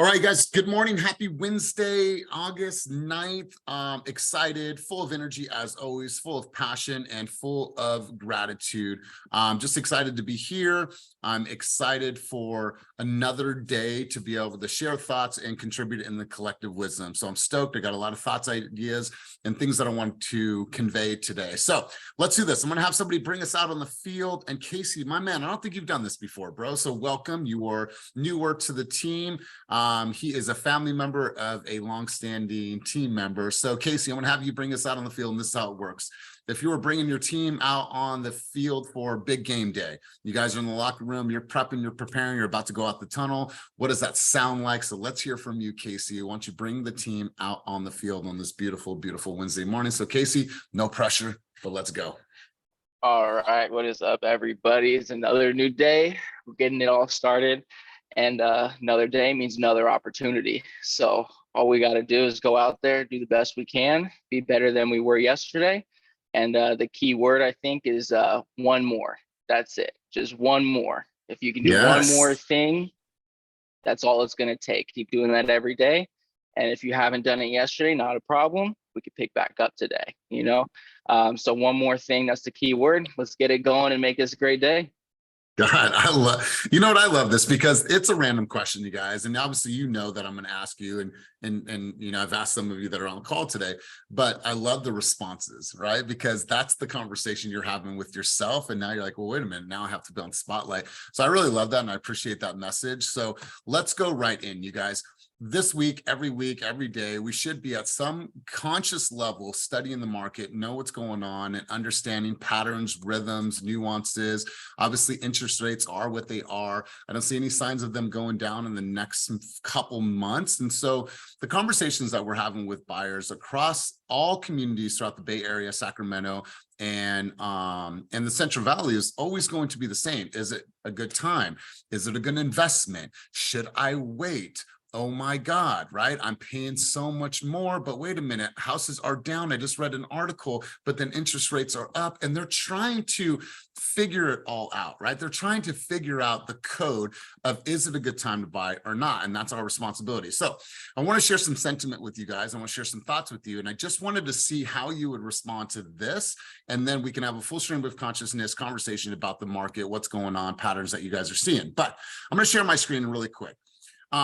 All right, guys, good morning. Happy Wednesday, August 9th. Excited, full of energy as always, full of passion and full of gratitude. Just excited to be here. I'm excited for another day to be able to share thoughts and contribute in the collective wisdom. So I'm stoked. I got a lot of thoughts, ideas, and things that I want to convey today. So let's do this. I'm going to have somebody bring us out on the field. And Casey, my man, I don't think you've done this before, bro. So welcome. You are newer to the team. He is a family member of a longstanding team member. So Casey, I'm going to have you bring us out on the field, and this is how it works. If you were bringing your team out on the field for big game day, you guys are in the locker room, you're prepping, you're preparing, you're about to go out the tunnel. What does that sound like? So let's hear from you, Casey. Why don't you bring the team out on the field on this beautiful, beautiful Wednesday morning? So Casey, no pressure, but let's go. All right, what is up, everybody? It's another new day. We're getting it all started. And another day means another opportunity. So all we got to do is go out there, do the best we can, be better than we were yesterday. And the key word, I think, is one more. That's it. Just one more. If you can do one more thing, that's all it's going to take. Keep doing that every day. And if you haven't done it yesterday, not a problem. We could pick back up today, you know? So one more thing, that's the key word. Let's get it going and make this a great day. God, I love, you know what, I love this because it's a random question, you guys. And obviously, you know that I'm going to ask you, and you know, I've asked some of you that are on the call today, but I love the responses, right? Because that's the conversation you're having with yourself. And now you're like, well, wait a minute, now I have to be on the spotlight. So I really love that. And I appreciate that message. So let's go right in, you guys. This week, every day, we should be at some conscious level studying the market, know what's going on, and understanding patterns, rhythms, nuances. Obviously, interest rates are what they are. I don't see any signs of them going down in the next couple months. And so the conversations that we're having with buyers across all communities throughout the Bay Area, Sacramento, and the Central Valley is always going to be the same. Is it a good time? Is it a good investment? Should I wait? Oh my God, right? I'm paying so much more, but wait a minute, houses are down. I just read an article, but then interest rates are up, and they're trying to figure it all out, right? They're trying to figure out the code of, is it a good time to buy or not? And that's our responsibility. So I want to share some sentiment with you guys. I want to share some thoughts with you. And I just wanted to see how you would respond to this. And then we can have a full stream of consciousness conversation about the market, what's going on, patterns that you guys are seeing. But I'm going to share my screen really quick.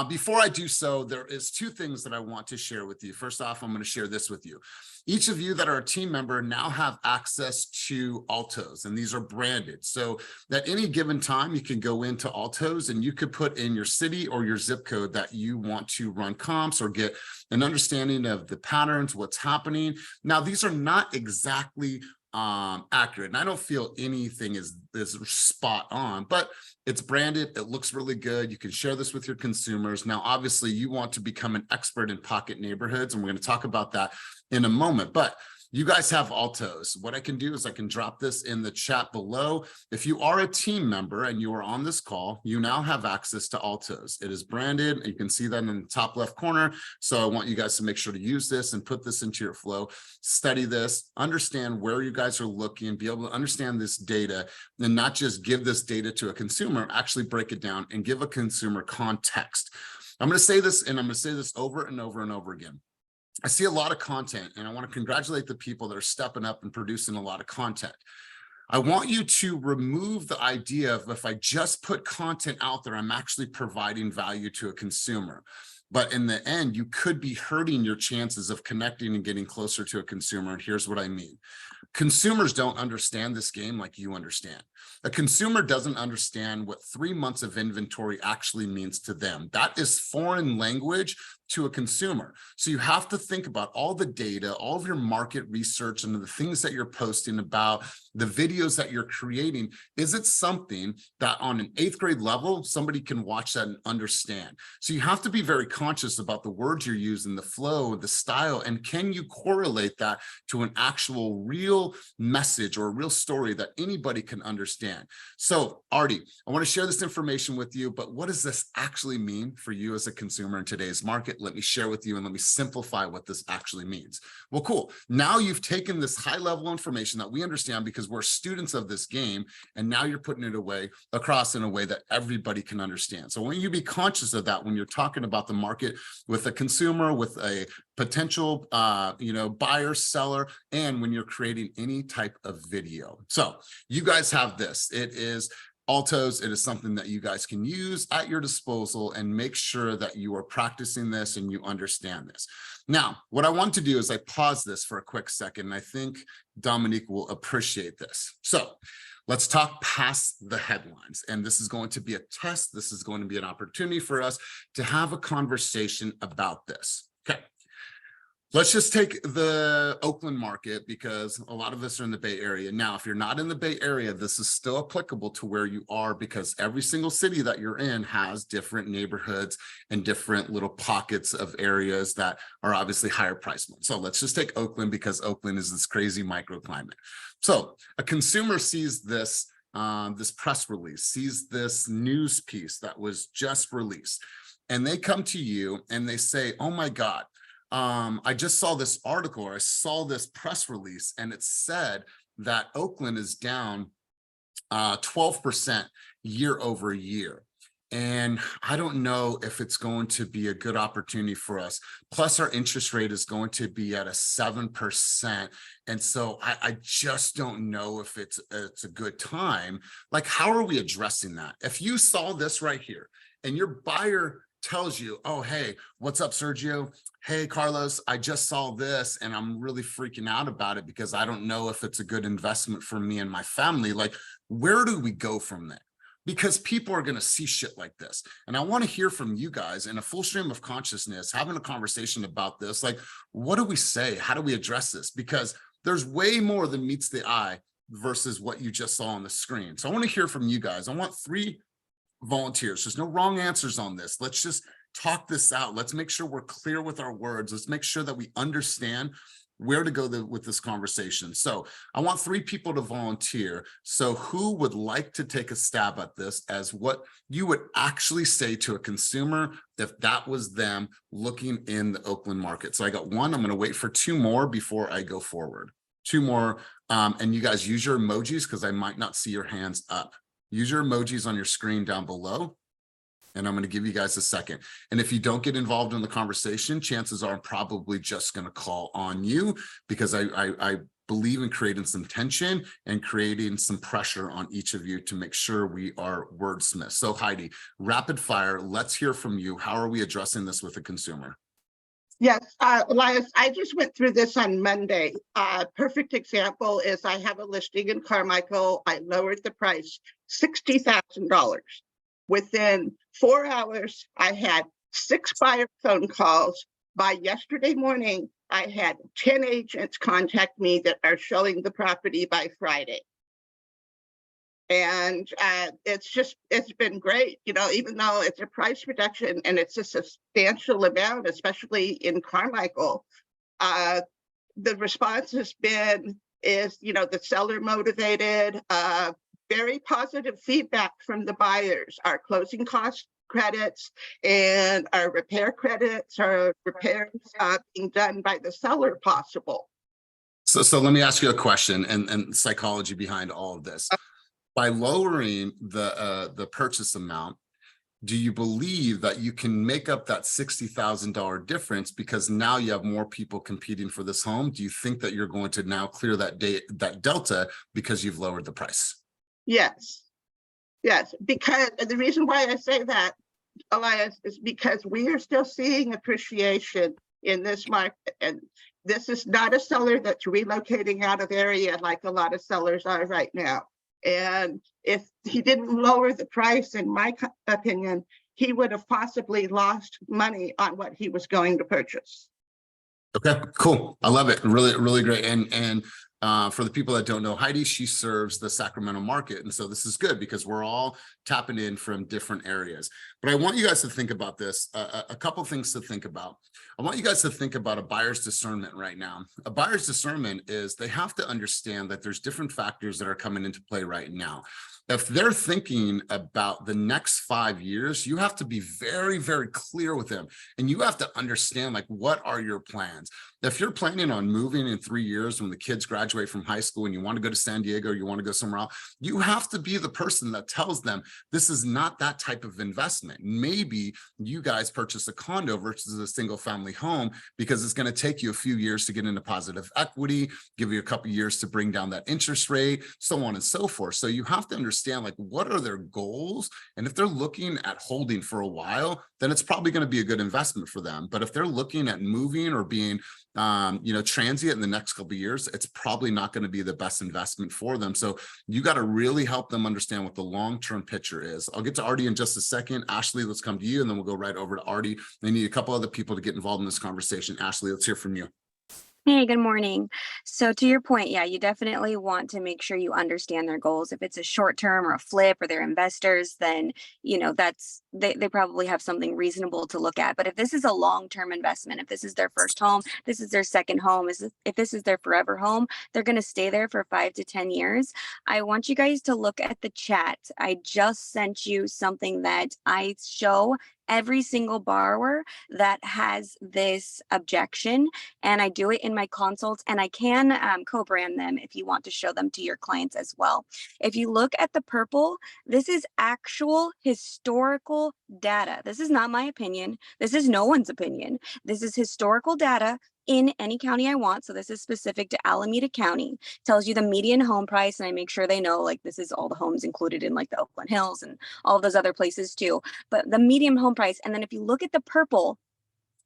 Before I do so, there is two things that I want to share with you. First off, I'm going to share this with you. Each of you that are a team member now have access to Altos, and these are branded. So at any given time, you can go into Altos and you could put in your city or your zip code that you want to run comps or get an understanding of the patterns, what's happening. Now, these are not exactly accurate, and I don't feel anything is spot on, but it's branded. It looks really good. You can share this with your consumers. Now, obviously, you want to become an expert in pocket neighborhoods, and we're going to talk about that in a moment. But you guys have Altos. What I can do is I can drop this in the chat below. If you are a team member and you are on this call, you now have access to Altos. It is branded. You can see that in the top left corner. So I want you guys to make sure to use this and put this into your flow, study this, understand where you guys are looking, be able to understand this data, and not just give this data to a consumer, actually break it down and give a consumer context. I'm going to say this, and I'm going to say this over and over and over again. I see a lot of content, and I want to congratulate the people that are stepping up and producing a lot of content. I want you to remove the idea of, if I just put content out there, I'm actually providing value to a consumer. But in the end, you could be hurting your chances of connecting and getting closer to a consumer. And here's what I mean. Consumers don't understand this game like you understand. A consumer doesn't understand what 3 months of inventory actually means to them. That is foreign language to a consumer. So you have to think about all the data, all of your market research, and the things that you're posting about, the videos that you're creating. Is it something that on an 8th grade level, somebody can watch that and understand? So you have to be very conscious about the words you're using, the flow, the style, and can you correlate that to an actual real message or a real story that anybody can understand? understand. So Artie, I want to share this information with you, but what does this actually mean for you as a consumer in today's market? Let me share with you and let me simplify what this actually means. Well, cool. Now you've taken this high level information that we understand because we're students of this game, and now you're putting it away across in a way that everybody can understand. So when you be conscious of that, when you're talking about the market with a consumer, with a potential buyer, seller, and when you're creating any type of video. So you guys have this. It is Altos. It is something that you guys can use at your disposal and make sure that you are practicing this and you understand this. Now, what I want to do is I pause this for a quick second, and I think Dominique will appreciate this. So let's talk past the headlines. And this is going to be a test. This is going to be an opportunity for us to have a conversation about this. Okay. Let's just take the Oakland market because a lot of us are in the Bay Area. Now, if you're not in the Bay Area, this is still applicable to where you are because every single city that you're in has different neighborhoods and different little pockets of areas that are obviously higher price points. So let's just take Oakland because Oakland is this crazy microclimate. So a consumer sees this, this press release, sees this news piece that was just released, and they come to you and they say, oh my God, I just saw this article, or I saw this press release, and it said that Oakland is down 12% year over year. And I don't know if it's going to be a good opportunity for us. Plus, our interest rate is going to be at a 7%. And so I just don't know if it's a good time. Like, how are we addressing that? If you saw this right here and your buyer tells you, oh, hey, what's up, Sergio? Hey, Carlos, I just saw this and I'm really freaking out about it because I don't know if it's a good investment for me and my family. Like, where do we go from there? Because people are going to see shit like this. And I want to hear from you guys in a full stream of consciousness, having a conversation about this. Like, what do we say? How do we address this? Because there's way more than meets the eye versus what you just saw on the screen. So I want to hear from you guys. I want 3 volunteers. There's no wrong answers on this. Let's just talk this out. Let's make sure we're clear with our words. Let's make sure that we understand where to go with this conversation. So I want 3 people to volunteer. So who would like to take a stab at this as what you would actually say to a consumer if that was them looking in the Oakland market? So I got 1. I'm going to wait for 2 more before I go forward. 2 more. And you guys use your emojis because I might not see your hands up. Use your emojis on your screen down below, and I'm going to give you guys a second. And if you don't get involved in the conversation, chances are I'm probably just going to call on you because I believe in creating some tension and creating some pressure on each of you to make sure we are wordsmiths. So Heidi, rapid fire, let's hear from you. How are we addressing this with a consumer? Yes, Elias, I just went through this on Monday. Perfect example is I have a listing in Carmichael. I lowered the price $60,000. Within 4 hours, I had 6 buyer phone calls. By yesterday morning, I had 10 agents contact me that are showing the property by Friday. And it's been great, even though it's a price reduction and it's a substantial amount, especially in Carmichael. The response has been the seller motivated, very positive feedback from the buyers. Our closing cost credits and our repair credits, our repairs being done by the seller possible. So let me ask you a question and psychology behind all of this. By lowering the purchase amount, do you believe that you can make up that $60,000 difference because now you have more people competing for this home? Do you think that you're going to now clear that delta because you've lowered the price? Yes, because the reason why I say that, Elias, is because we are still seeing appreciation in this market. And this is not a seller that's relocating out of area like a lot of sellers are right now. And if he didn't lower the price, in my opinion, he would have possibly lost money on what he was going to purchase. Okay, cool. I love it. Really, really great. And For the people that don't know Heidi, she serves the Sacramento market. And so this is good because we're all tapping in from different areas. But I want you guys to think about this, a couple things to think about. I want you guys to think about a buyer's discernment right now. A buyer's discernment is they have to understand that there's different factors that are coming into play right now. If they're thinking about the next 5 years, you have to be very, very clear with them. And you have to understand, like, what are your plans? If you're planning on moving in 3 years when the kids graduate from high school and you want to go to San Diego, or you want to go somewhere else, you have to be the person that tells them this is not that type of investment. Maybe you guys purchase a condo versus a single family home because it's going to take you a few years to get into positive equity, give you a couple years to bring down that interest rate, so on and so forth. So you have to understand, like, what are their goals? And if they're looking at holding for a while, then it's probably going to be a good investment for them. But if they're looking at moving or being transient in the next couple of years, it's probably not going to be the best investment for them. So you got to really help them understand what the long-term picture is. I'll get to Artie in just a second. Ashley, let's come to you, and then we'll go right over to Artie. I need a couple other people to get involved in this conversation. Ashley, let's hear from you. Hey, good morning. So to your point, yeah, you definitely want to make sure you understand their goals. If it's a short term or a flip or they're investors, then, that's they probably have something reasonable to look at. But if this is a long-term investment, if this is their first home, this is their second home, if this is their forever home, they're going to stay there for 5 to 10 years. I want you guys to look at the chat. I just sent you something that I show every single borrower that has this objection, and I do it in my consults, and I can co-brand them if you want to show them to your clients as well. If you look at the purple, this is actual historical data. This is not my opinion. This is no one's opinion. This is historical data in any county I want. So this is specific to Alameda County. Tells you the median home price, and I make sure they know, like, this is all the homes included in like the Oakland Hills and all of those other places too. But the median home price, and then if you look at the purple,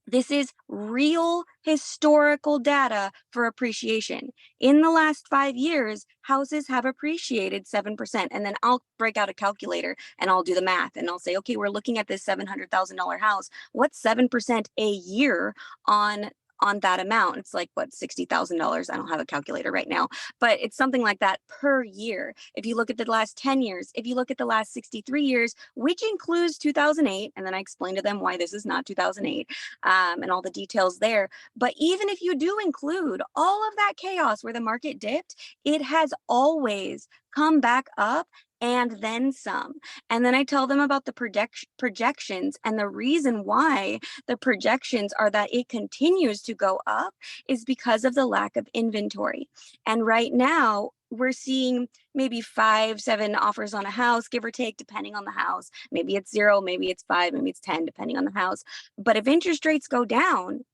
this is real historical data for appreciation. In the last 5 years, houses have appreciated 7%. And then I'll break out a calculator and I'll do the math and I'll say, okay, we're looking at this $700,000 house. What's 7% a year on that amount? It's like, what, $60,000? I don't have a calculator right now, but it's something like that per year. If you look at the last 10 years, if you look at the last 63 years, which includes 2008, and then I explain to them why this is not 2008, and all the details there. But even if you do include all of that chaos where the market dipped, it has always come back up and then some. And then I tell them about the projections, and the reason why the projections are that it continues to go up is because of the lack of inventory. And right now we're seeing maybe 5, 7 offers on a house, give or take, depending on the house. Maybe it's 0, maybe it's 5, maybe it's 10, depending on the house. But if interest rates go down,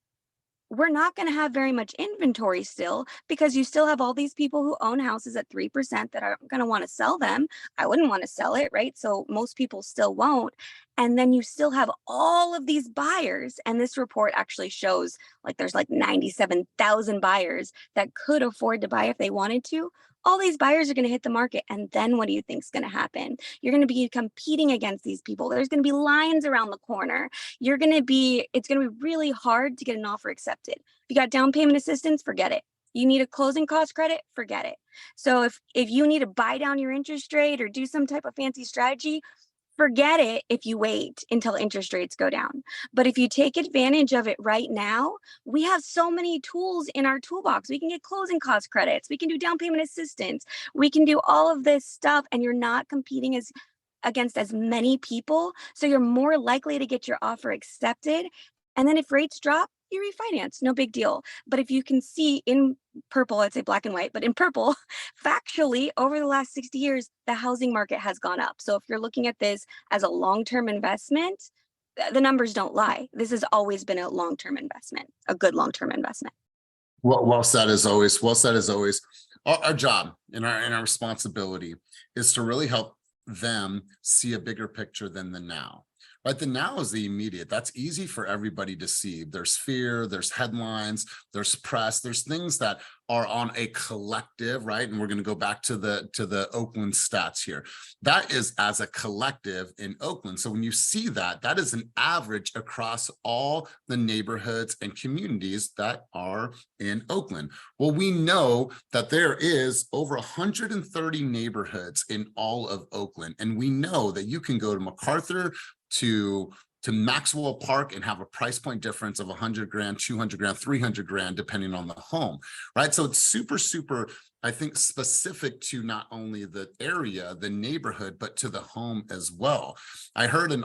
we're not going to have very much inventory still, because you still have all these people who own houses at 3% that aren't going to want to sell them. I wouldn't want to sell it, right? So most people still won't. And then you still have all of these buyers. And this report actually shows like there's like 97,000 buyers that could afford to buy if they wanted to. All these buyers are going to hit the market. And then what do you think is going to happen? You're going to be competing against these people. There's going to be lines around the corner. It's going to be really hard to get an offer accepted. If you got down payment assistance, forget it. You need a closing cost credit, forget it. So if you need to buy down your interest rate or do some type of fancy strategy, forget it if you wait until interest rates go down. But if you take advantage of it right now, we have so many tools in our toolbox. We can get closing cost credits. We can do down payment assistance. We can do all of this stuff, and you're not competing against as many people. So you're more likely to get your offer accepted. And then if rates drop, you refinance, no big deal. But if you can see in purple, I'd say black and white, but in purple, factually, over the last 60 years, the housing market has gone up. So if you're looking at this as a long-term investment, the numbers don't lie. This has always been a long-term investment, a good long-term investment. Well said as always. Well said as always. Our job and our responsibility is to really help them see a bigger picture than the now. right? The now is the immediate. That's easy for everybody to see. There's fear, there's headlines, there's press, there's things that are on a collective, right? And we're going to go back to the Oakland stats here. That is as a collective in Oakland. So when you see that, that is an average across all the neighborhoods and communities that are in Oakland. Well, we know that there is over 130 neighborhoods in all of Oakland. And we know that you can go to MacArthur, to Maxwell Park and have a price point difference of 100 grand, 200 grand, 300 grand, depending on the home, right? So it's super, super, I think, specific to not only the area, the neighborhood, but to the home as well. I heard an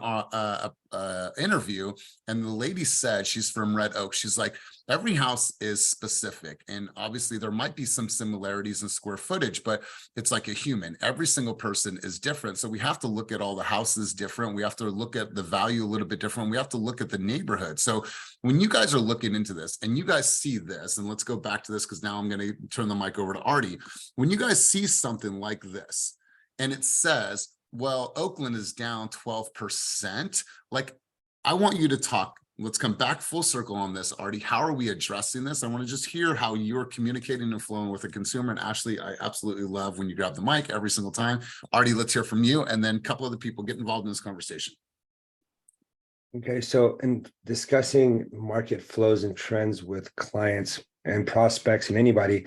interview, and the lady said, she's from Red Oak. She's like, every house is specific. And obviously there might be some similarities in square footage, but it's like a human. Every single person is different. So we have to look at all the houses different. We have to look at the value a little bit different. We have to look at the neighborhood. So when you guys are looking into this and you guys see this, and let's go back to this because now I'm going to turn the mic over to Artie. When you guys see something like this and it says, well, Oakland is down 12%, like, I want you to talk. Let's come back full circle on this, Artie. How are we addressing this? I want to just hear how you're communicating and flowing with the consumer. And Ashley, I absolutely love when you grab the mic every single time. Artie, let's hear from you, and then a couple other people get involved in this conversation. Okay, so in discussing market flows and trends with clients and prospects and anybody,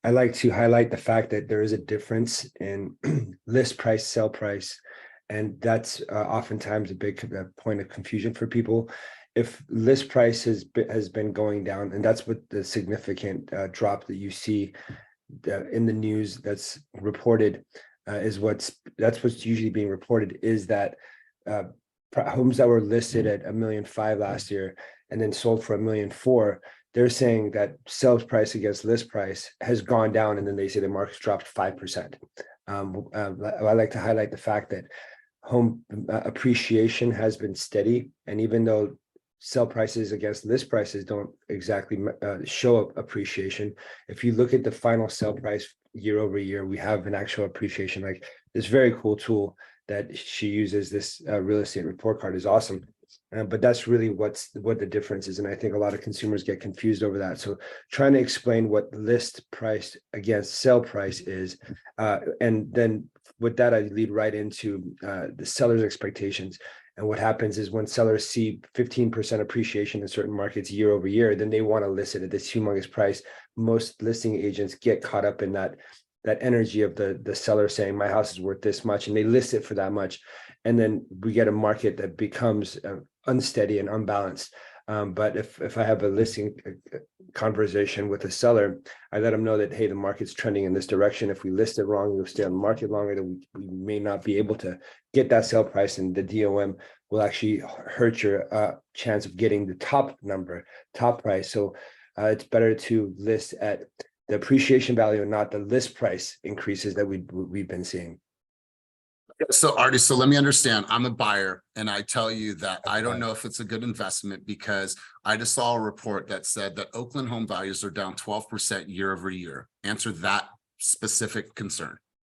I like to highlight the fact that there is a difference in list price, sell price, and that's oftentimes a big point of confusion for people. If list price has been going down, and that's what the significant drop that you see in the news that's reported is what's usually being reported, is that homes that were listed at $1.5 million last year and then sold for $1.4 million, they're saying that sales price against list price has gone down, and then they say the market's dropped 5%. I like to highlight the fact that home appreciation has been steady, and even though sell prices against list prices don't exactly show appreciation, if you look at the final sell price year over year, we have an actual appreciation. Like this very cool tool that she uses, this real estate report card, is awesome. But that's really what the difference is. And I think a lot of consumers get confused over that. So trying to explain what list price against sell price is. And then with that, I lead right into the seller's expectations. And what happens is when sellers see 15% appreciation in certain markets year over year, then they want to list it at this humongous price. Most listing agents get caught up in that energy of the seller saying my house is worth this much, and they list it for that much. And then we get a market that becomes unsteady and unbalanced. But if I have a listing conversation with a seller, I let them know that, hey, the market's trending in this direction. If we list it wrong, we'll stay on the market longer, that we may not be able to get that sale price, and the DOM will actually hurt your chance of getting the top price. So it's better to list at the appreciation value and not the list price increases that we've been seeing. So Artie, so let me understand. I'm a buyer, and I tell you that I don't know if it's a good investment, because I just saw a report that said that Oakland home values are down 12% year over year. Answer that specific concern.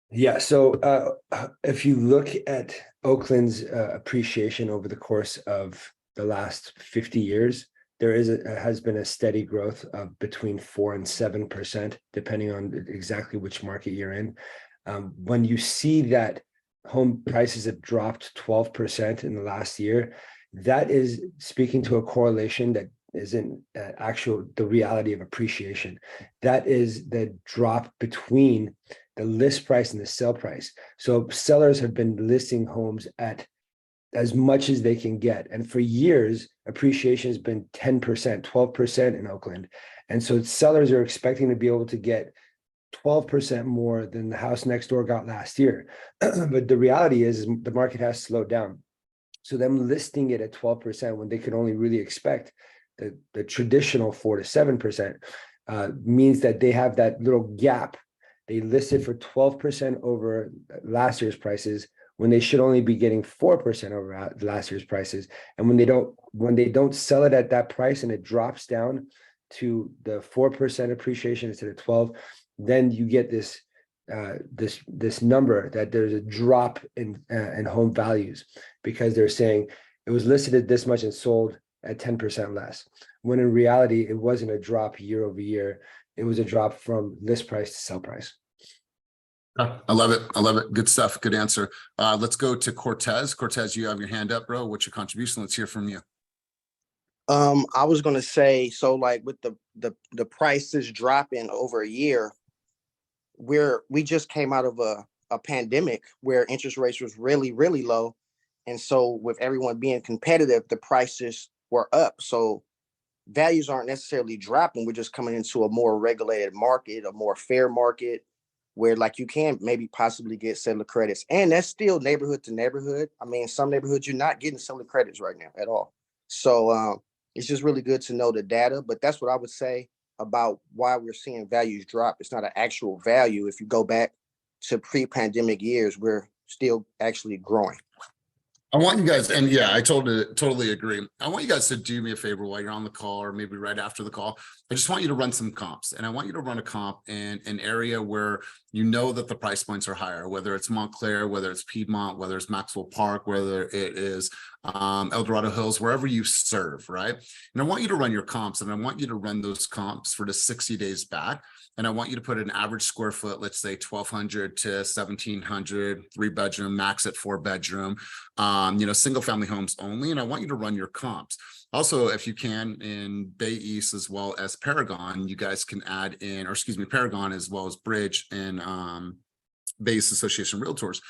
Yeah, so if you look at Oakland's appreciation over the course of the last 50 years, there has been a steady growth of between 4% and 7%, depending on exactly which market you're in. When you see that home prices have dropped 12% in the last year, that is speaking to a correlation that isn't the reality of appreciation. That is the drop between the list price and the sell price. So sellers have been listing homes at as much as they can get. And for years, appreciation has been 10%, 12% in Oakland. And so sellers are expecting to be able to get 12% more than the house next door got last year. But the reality is the market has slowed down. So them listing it at 12% when they could only really expect the traditional 4 to 7% means that they have that little gap. They listed for 12% over last year's prices when they should only be getting 4% over last year's prices. And when they don't sell it at that price and it drops down to the 4% appreciation instead of 12, then you get this number that there's a drop in home values, because they're saying it was listed at this much and sold at 10% less. When in reality, it wasn't a drop year over year. It was a drop from list price to sell price. I love it. I love it. Good stuff. Good answer. Let's go to Cortez. Cortez, you have your hand up, bro. What's your contribution? Let's hear from you. I was gonna say, so like with the prices dropping over a year, we just came out of a pandemic where interest rates was really, really low. And so with everyone being competitive, the prices were up. So values aren't necessarily dropping. We're just coming into a more regulated market, a more fair market where like you can maybe possibly get seller credits. And that's still neighborhood to neighborhood. I mean, some neighborhoods you're not getting seller credits right now at all. So it's just really good to know the data, but that's what I would say about why we're seeing values drop. It's not an actual value. If you go back to pre-pandemic years, we're still actually growing. I want you guys, and yeah, I totally agree. I want you guys to do me a favor while you're on the call or maybe right after the call. I just want you to run some comps, and I want you to run a comp in an area where you know that the price points are higher, whether it's Montclair, whether it's Piedmont, whether it's Maxwell Park, whether it is El Dorado Hills, wherever you serve, right? And I want you to run your comps, and I want you to run those comps for the 60 days back. And I want you to put an average square foot, let's say 1,200 to 1,700, 3-bedroom, max at 4-bedroom, single family homes only. And I want you to run your comps. Also, if you can, in Bay East as well as Paragon, you guys can add in, or excuse me, Paragon as well as Bridge and Bay East Association Realtors.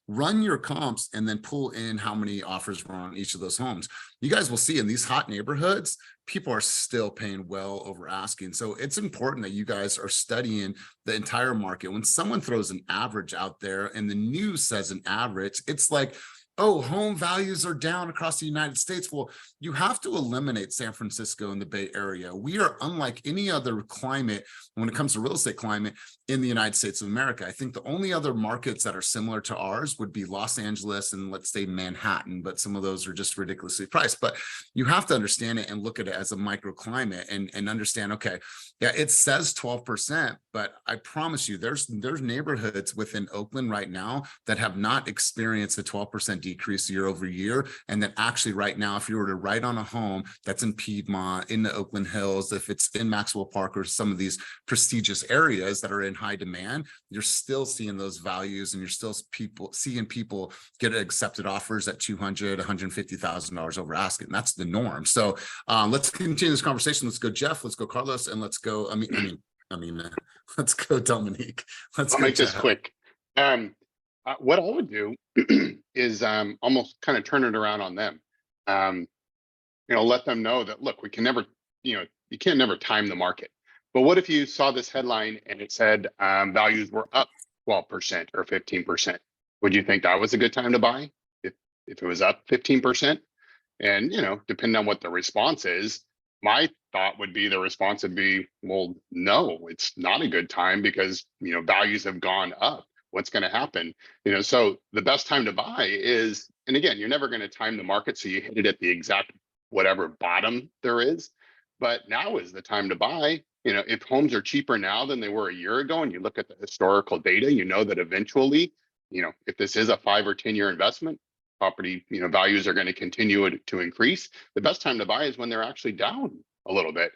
Run your comps and then pull in how many offers were on each of those homes. You guys will see in these hot neighborhoods, people are still paying well over asking. So it's important that you guys are studying the entire market. When someone throws an average out there and the news says an average, it's like, oh, home values are down across the United States. Well, you have to eliminate San Francisco and the Bay Area. We are unlike any other climate when it comes to real estate climate in the United States of America. I think the only other markets that are similar to ours would be Los Angeles and let's say Manhattan, but some of those are just ridiculously priced. But you have to understand it and look at it as a microclimate and understand, okay, yeah, it says 12%, but I promise you there's neighborhoods within Oakland right now that have not experienced a 12% decrease year over year. And then actually right now, if you were to write on a home that's in Piedmont, in the Oakland Hills, if it's in Maxwell Park or some of these prestigious areas that are in high demand, you're still seeing those values and you're still seeing people get accepted offers at $200,000, $150,000 over asking. That's the norm. So let's continue this conversation. Let's go Jeff, let's go Carlos, and let's go, let's go Dominique. I'll make this quick. What I would do is almost kind of turn it around on them. Let them know that, look, we can never, you can't never time the market. But what if you saw this headline and it said values were up 12% or 15%? Would you think that was a good time to buy if it was up 15%? And, depending on what the response is, my thought would be the response would be, well, no, it's not a good time because, values have gone up. What's going to happen? So the best time to buy is, and again, you're never going to time the market. So you hit it at the exact whatever bottom there is. But now is the time to buy. If homes are cheaper now than they were a year ago, and you look at the historical data, you know that eventually, if this is a 5 or 10 year investment, property, values are going to continue to increase. The best time to buy is when they're actually down a little bit.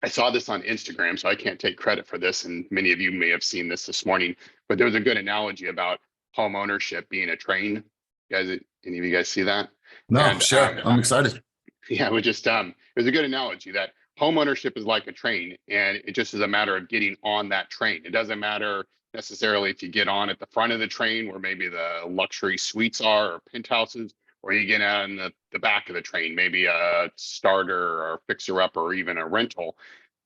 I saw this on Instagram, so I can't take credit for this, and many of you may have seen this morning, but there was a good analogy about home ownership being a train. Any of you guys see that? No, sure. I'm excited. Yeah, it was a good analogy that home ownership is like a train, and it just is a matter of getting on that train. It doesn't matter necessarily if you get on at the front of the train where maybe the luxury suites are or penthouses, or you get on the back of the train, maybe a starter or fixer up or even a rental.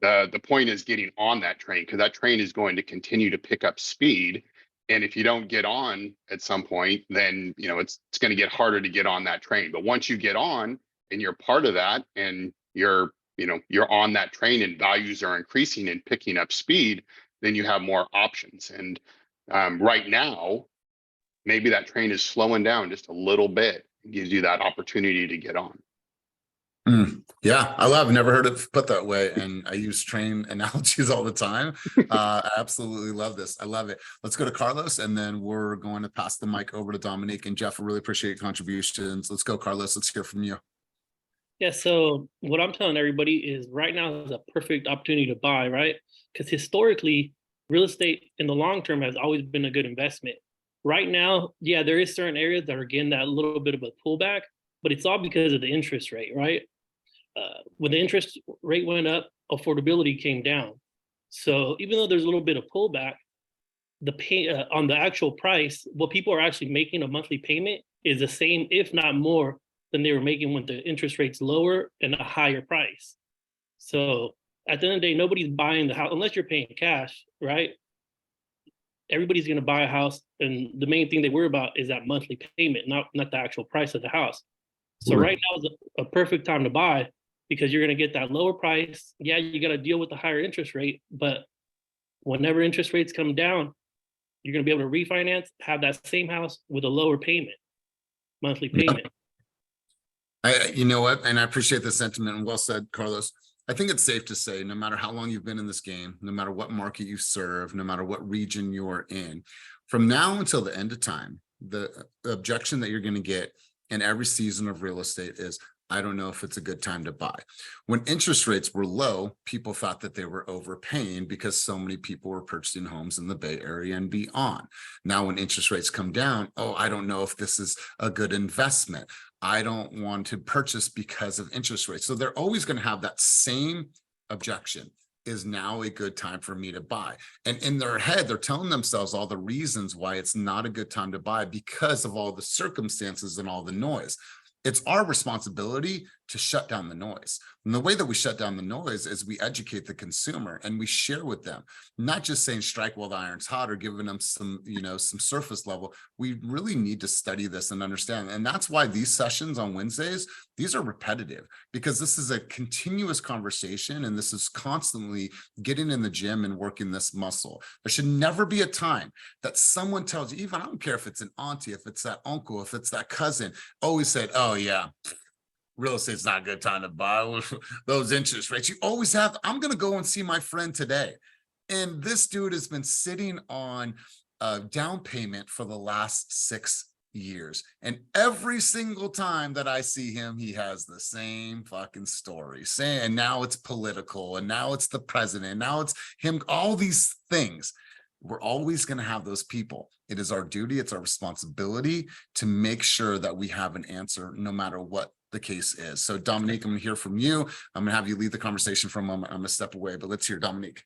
The point is getting on that train, because that train is going to continue to pick up speed. And if you don't get on at some point, then it's going to get harder to get on that train. But once you get on and you're part of that, and you're on that train and values are increasing and picking up speed, then you have more options. And right now, maybe that train is slowing down just a little bit. It gives you that opportunity to get on. Yeah, I've never heard it put that way. And I use train analogies all the time. I absolutely love this. I love it. Let's go to Carlos, and then we're going to pass the mic over to Dominique and Jeff. I really appreciate your contributions. Let's go, Carlos. Let's hear from you. Yeah, so what I'm telling everybody is right now is a perfect opportunity to buy, right? Because historically, real estate in the long term has always been a good investment. Right now, yeah, there is certain areas that are getting that little bit of a pullback, but it's all because of the interest rate, right? When the interest rate went up, affordability came down. So even though there's a little bit of pullback, the pay on the actual price, what people are actually making a monthly payment is the same, if not more, than they were making when the interest rate's lower and a higher price. So at the end of the day, nobody's buying the house unless you're paying cash, right? Everybody's going to buy a house, and the main thing they worry about is that monthly payment, not the actual price of the house. So right now is a perfect time to buy because you're going to get that lower price. Yeah, you got to deal with the higher interest rate, but whenever interest rates come down, you're going to be able to refinance, have that same house with a lower payment, monthly payment. You know what? And I appreciate the sentiment, and well said, Carlos. I think it's safe to say, no matter how long you've been in this game, no matter what market you serve, no matter what region you're in, from now until the end of time, the objection that you're going to get in every season of real estate is, I don't know if it's a good time to buy. When interest rates were low, people thought that they were overpaying because so many people were purchasing homes in the Bay Area and beyond. Now, when interest rates come down, oh, I don't know if this is a good investment. I don't want to purchase because of interest rates. So they're always going to have that same objection. Is now a good time for me to buy? And in their head, they're telling themselves all the reasons why it's not a good time to buy because of all the circumstances and all the noise. It's our responsibility to shut down the noise. And the way that we shut down the noise is we educate the consumer and we share with them, not just saying strike while the iron's hot or giving them some, some surface level. We really need to study this and understand. And that's why these sessions on Wednesdays, these are repetitive, because this is a continuous conversation and this is constantly getting in the gym and working this muscle. There should never be a time that someone tells you, even I don't care if it's an auntie, if it's that uncle, if it's that cousin, always said, oh yeah, real estate's not a good time to buy. Those interest rates, you always have. I'm going to go and see my friend today. And this dude has been sitting on a down payment for the last 6 years. And every single time that I see him, he has the same fucking story saying, and now it's political, and now it's the president, now it's him, all these things. We're always going to have those people. It is our duty, it's our responsibility to make sure that we have an answer no matter what the case is. So Dominique, I'm going to hear from you. I'm going to have you lead the conversation for a moment. I'm going to step away, but let's hear Dominique.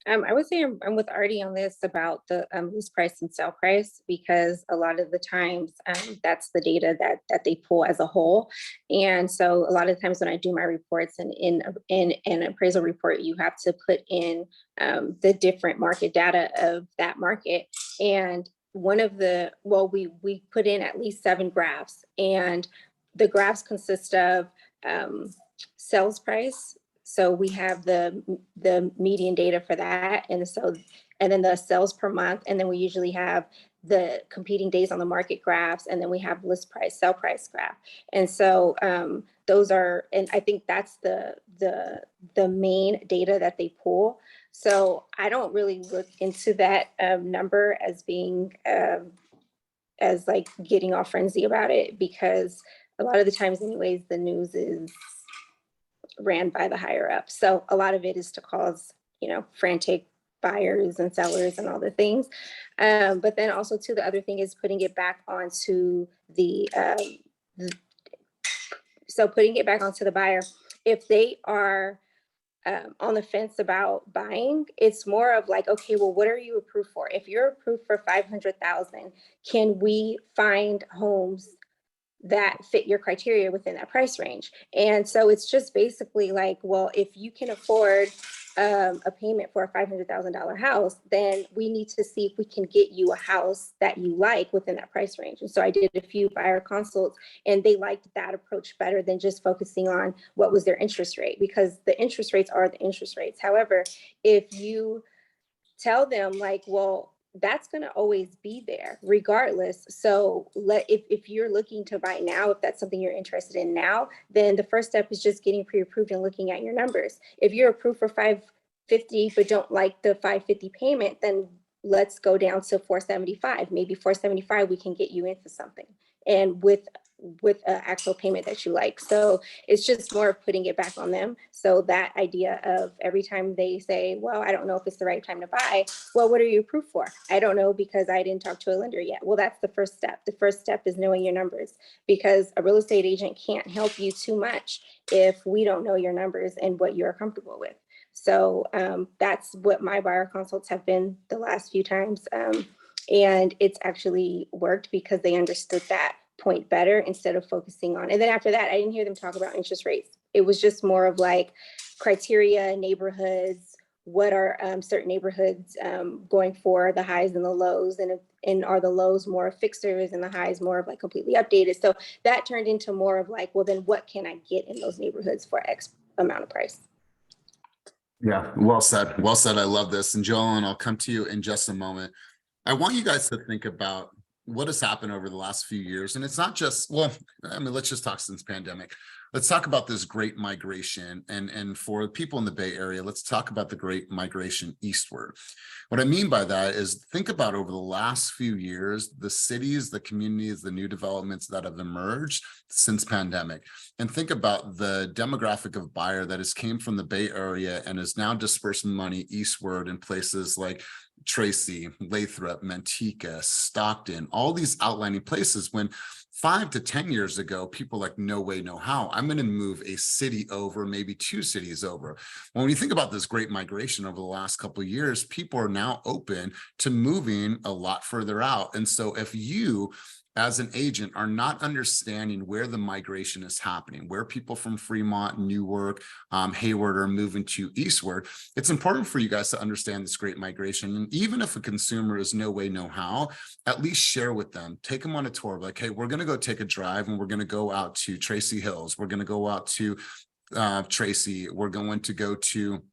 I would say I'm with Artie on this about the list price and sell price, because a lot of the times that's the data that they pull as a whole. And so a lot of times when I do my reports and in an appraisal report, you have to put in the different market data of that market. And one of the, well, we put in at least 7 graphs, and the graphs consist of sales price. So we have the median data for that. And then the sales per month. And then we usually have the competing days on the market graphs. And then we have list price, sell price graph. And so those are, and I think that's the main data that they pull. So I don't really look into that number as being, as like getting all frenzy about it, because a lot of the times anyways, the news is ran by the higher up. So a lot of it is to cause, frantic buyers and sellers and all the things. But then also too, the other thing is putting it back onto putting it back onto the buyer. If they are on the fence about buying, it's more of like, okay, well, what are you approved for? If you're approved for 500,000, can we find homes that fit your criteria within that price range? And so it's just basically like, well, if you can afford a payment for a $500,000 house, then we need to see if we can get you a house that you like within that price range. And so I did a few buyer consults, and they liked that approach better than just focusing on what was their interest rate, because the interest rates are the interest rates. However, if you tell them like, well, that's going to always be there regardless. So if you're looking to buy now, if that's something you're interested in now, then the first step is just getting pre-approved and looking at your numbers. If you're approved for 550 but don't like the 550 payment, then let's go down to 475. Maybe 475 we can get you into something, and with an actual payment that you like. So it's just more of putting it back on them. So that idea of every time they say, well, I don't know if it's the right time to buy, well, what are you approved for? I don't know because I didn't talk to a lender yet. Well, that's the first step. The first step is knowing your numbers, because a real estate agent can't help you too much if we don't know your numbers and what you're comfortable with. So that's what my buyer consults have been the last few times. And it's actually worked because they understood that point better instead of focusing on. And then after that, I didn't hear them talk about interest rates. It was just more of like criteria, neighborhoods, what are certain neighborhoods going for, the highs and the lows, and are the lows more fixers and the highs more of like completely updated. So that turned into more of like, well, then what can I get in those neighborhoods for X amount of price? Yeah, well said. Well said. I love this. And Joel, and I'll come to you in just a moment. I want you guys to think about what has happened over the last few years. And it's not just, well, I mean, let's just talk since pandemic. Let's talk about this great migration. And for people in the Bay Area, let's talk about the great migration eastward. What I mean by that is think about over the last few years, the cities, the communities, the new developments that have emerged since pandemic. And think about the demographic of buyer that has came from the Bay Area and is now dispersing money eastward in places like Tracy, Lathrop, Manteca, Stockton, all these outlining places when 5 to 10 years ago, people were like, no way, no how. I'm going to move a city over, maybe 2 cities over. When you think about this great migration over the last couple of years, people are now open to moving a lot further out. And so if you, as an agent, are not understanding where the migration is happening, where people from Fremont, Newark, Hayward are moving to eastward, it's important for you guys to understand this great migration. And even if a consumer is no way, no how, at least share with them, take them on a tour, like, hey, we're going to go take a drive and we're going to go out to Tracy Hills. We're going to go out to Tracy. We're going to go to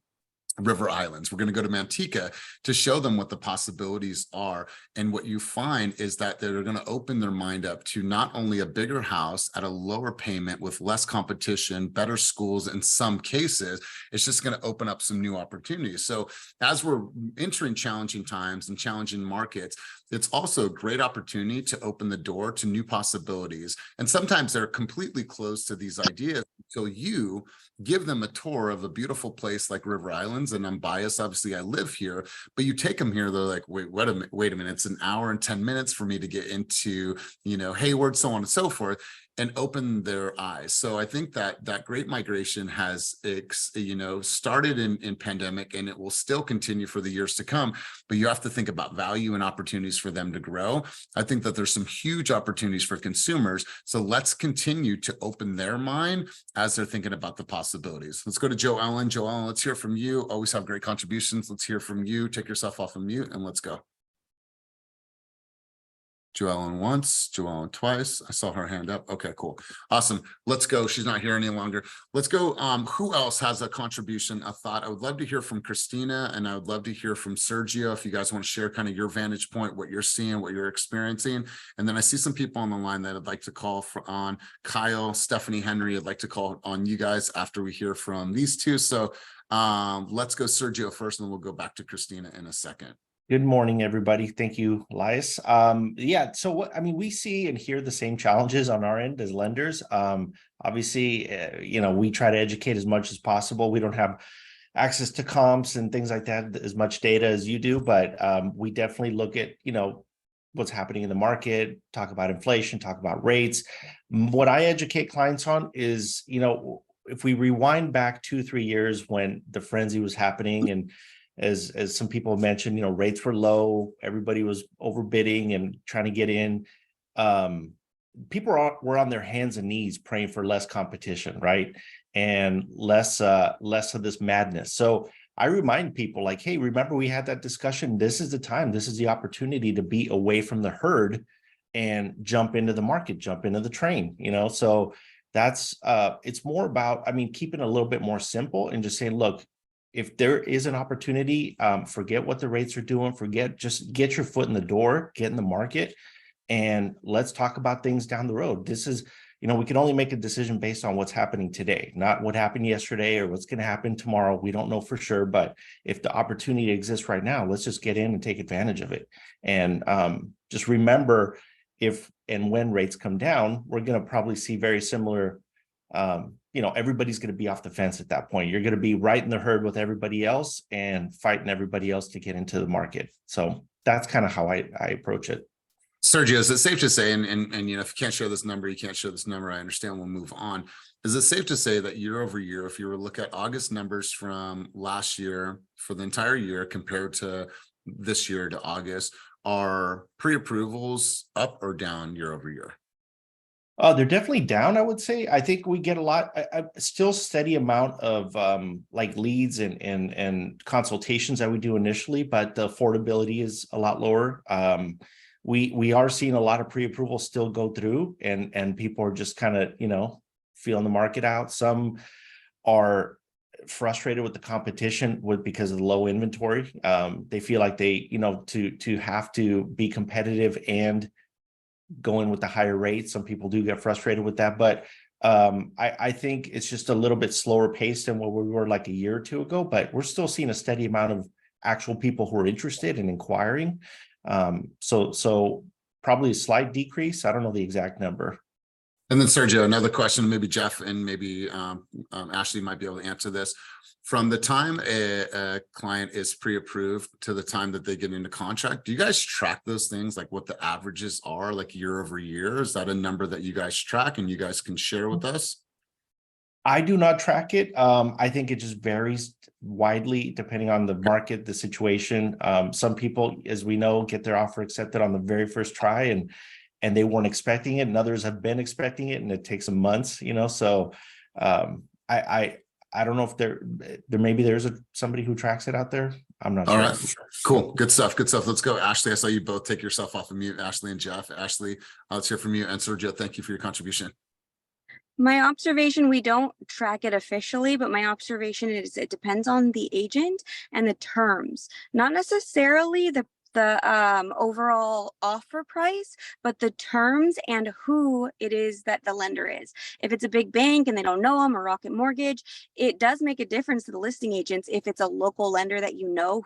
River Islands. We're going to go to Manteca to show them what the possibilities are. And what you find is that they're going to open their mind up to not only a bigger house at a lower payment with less competition, better schools. In some cases, it's just going to open up some new opportunities. So as we're entering challenging times and challenging markets, it's also a great opportunity to open the door to new possibilities. And sometimes they're completely closed to these ideas until you give them a tour of a beautiful place like River Islands. And I'm biased, obviously I live here, but you take them here, they're like, wait a minute, it's an hour and 10 minutes for me to get into, Hayward, so on and so forth, and open their eyes. So I think that that great migration has, started in pandemic, and it will still continue for the years to come, but you have to think about value and opportunities for them to grow. I think that there's some huge opportunities for consumers. So let's continue to open their mind as they're thinking about the possibilities. Let's go to Joellen. Joellen, let's hear from you. Always have great contributions. Let's hear from you. Take yourself off of mute and let's go. Joellen once, Joellen twice. I saw her hand up. Okay, cool. Awesome. Let's go. She's not here any longer. Let's go. Who else has a contribution, a thought? I would love to hear from Christina, and I would love to hear from Sergio if you guys want to share kind of your vantage point, what you're seeing, what you're experiencing. And then I see some people on the line that I'd like to call on. Kyle, Stephanie, Henry, I'd like to call on you guys after we hear from these two. So let's go Sergio first, and then we'll go back to Christina in a second. Good morning, everybody. Thank you, Elias. So we see and hear the same challenges on our end as lenders. Obviously, we try to educate as much as possible. We don't have access to comps and things like that, as much data as you do, but we definitely look at, what's happening in the market, talk about inflation, talk about rates. What I educate clients on is, if we rewind back 2-3 years when the frenzy was happening, and as some people mentioned, rates were low, everybody was overbidding and trying to get in. People were on their hands and knees praying for less competition, right? And less of this madness. So I remind people like, hey, remember we had that discussion. This is the time, this is the opportunity to be away from the herd and jump into the market, jump into the train, So that's it's more about, keeping it a little bit more simple and just saying, look, if there is an opportunity, forget what the rates are doing, just get your foot in the door, get in the market, and let's talk about things down the road. This is, we can only make a decision based on what's happening today, not what happened yesterday or what's going to happen tomorrow. We don't know for sure, but if the opportunity exists right now, let's just get in and take advantage of it. And just remember, if and when rates come down, we're going to probably see very similar, everybody's going to be off the fence at that point. You're going to be right in the herd with everybody else and fighting everybody else to get into the market. So that's kind of how I approach it. Sergio, is it safe to say, and if you can't show this number, you can't show this number, I understand, we'll move on. Is it safe to say that year over year, if you were to look at August numbers from last year for the entire year compared to this year to August, are pre-approvals up or down year over year? They're definitely down, I would say. I think we get a lot, still steady amount of like leads and consultations that we do initially, but the affordability is a lot lower. We are seeing a lot of pre-approval still go through, and people are just kind of, feeling the market out. Some are frustrated with the competition because of the low inventory. They feel like they, to have to be competitive and going with the higher rates. Some people do get frustrated with that, but I think it's just a little bit slower paced than what we were like a year or two ago, but we're still seeing a steady amount of actual people who are interested in inquiring. So probably a slight decrease. I don't know the exact number. And then Sergio, another question, maybe Jeff and maybe Ashley might be able to answer this. From the time a client is pre-approved to the time that they get into contract, do you guys track those things, like what the averages are, like year over year? Is that a number that you guys track and you guys can share with us? I do not track it. I think it just varies widely depending on the market, the situation. Some people, as we know, get their offer accepted on the very first try and they weren't expecting it, and others have been expecting it and it takes them months, so I don't know if there maybe there's somebody who tracks it out there. I'm not sure. All right, cool, good stuff. Let's go. Ashley, I saw you both take yourself off of mute, Ashley and Jeff. Ashley, let's hear from you, and Sergio, thank you for your contribution. My observation, we don't track it officially, but my observation is it depends on the agent and the terms, not necessarily the overall offer price, but the terms and who it is that the lender is. If it's a big bank and they don't know them, or Rocket Mortgage, it does make a difference to the listing agents if it's a local lender that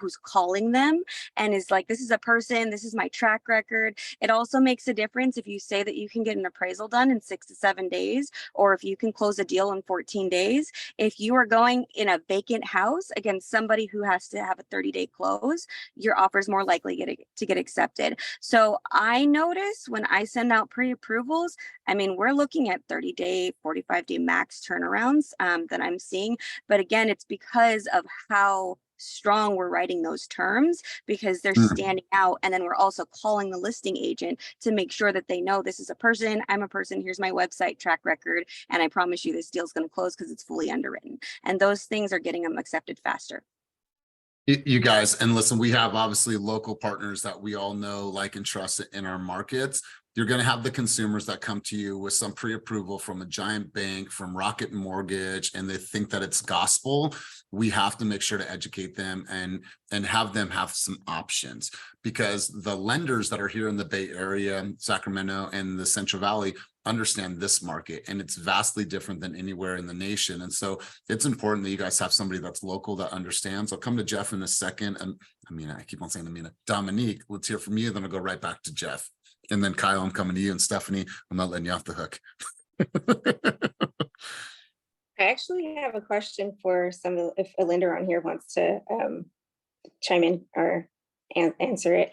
who's calling them and is like, this is a person, this is my track record. It also makes a difference if you say that you can get an appraisal done in 6 to 7 days, or if you can close a deal in 14 days. If you are going in a vacant house against somebody who has to have a 30-day close, your offer is more likely to get accepted. So I notice when I send out pre-approvals, we're looking at 30-day, 45-day max turnarounds that I'm seeing. But again, it's because of how strong we're writing those terms, because they're standing out. And then we're also calling the listing agent to make sure that they know this is a person, I'm a person, here's my website, track record, and I promise you this deal's going to close because it's fully underwritten. And those things are getting them accepted faster. You guys, and listen, we have obviously local partners that we all know, like, and trust in our markets. You're going to have the consumers that come to you with some pre-approval from a giant bank, from Rocket Mortgage, and they think that it's gospel. We have to make sure to educate them and have them have some options, because the lenders that are here in the Bay Area, Sacramento, and the Central Valley understand this market, and it's vastly different than anywhere in the nation. And so it's important that you guys have somebody that's local that understands. I'll come to Jeff in a second. And I keep on saying Amina. Dominique, let's hear from you. Then I'll go right back to Jeff. And then Kyle, I'm coming to you, and Stephanie, I'm not letting you off the hook. I actually have a question for if a lender on here wants to chime in or answer it.